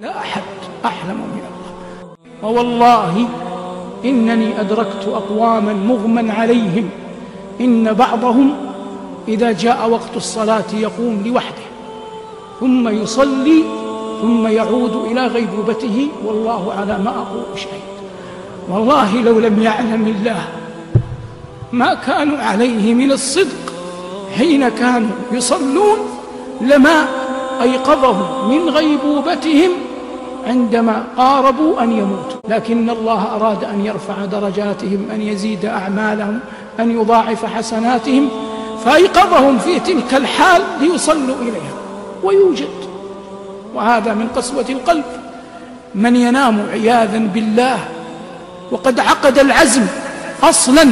لا أحد أحلم من الله. ووالله إنني أدركت أقواما مغمى عليهم إن بعضهم إذا جاء وقت الصلاة يقوم لوحده ثم يصلي ثم يعود إلى غيبوبته والله على ما أقول شهيد. والله لو لم يعلم الله ما كانوا عليه من الصدق حين كانوا يصلون لما أيقظهم من غيبوبتهم عندما قاربوا أن يموتوا، لكن الله أراد أن يرفع درجاتهم، أن يزيد أعمالهم، أن يضاعف حسناتهم، فأيقظهم في تلك الحال ليصلوا إليها ويوجد. وهذا من قسوة القلب. من ينام عياذا بالله وقد عقد العزم أصلا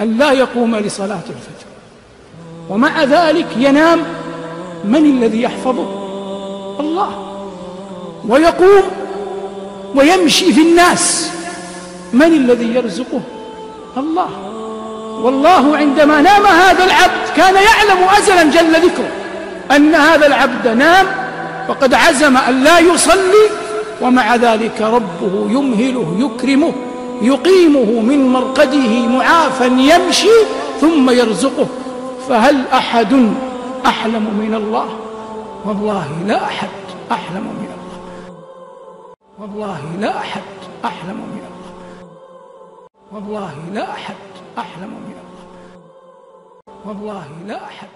أن لا يقوم لصلاة الفجر، ومع ذلك ينام، من الذي يحفظه؟ الله. ويقوم ويمشي في الناس، من الذي يرزقه؟ الله. والله عندما نام هذا العبد كان يعلم أزلا جل ذكره أن هذا العبد نام وقد عزم أن لا يصلي، ومع ذلك ربه يمهله يكرمه يقيمه من مرقده معافا يمشي ثم يرزقه. فهل أحد أحلم من الله؟ والله لا أحد أحلم من الله. والله لا أحد أحلم من الله. والله لا أحد أحلم من الله. والله لا أحد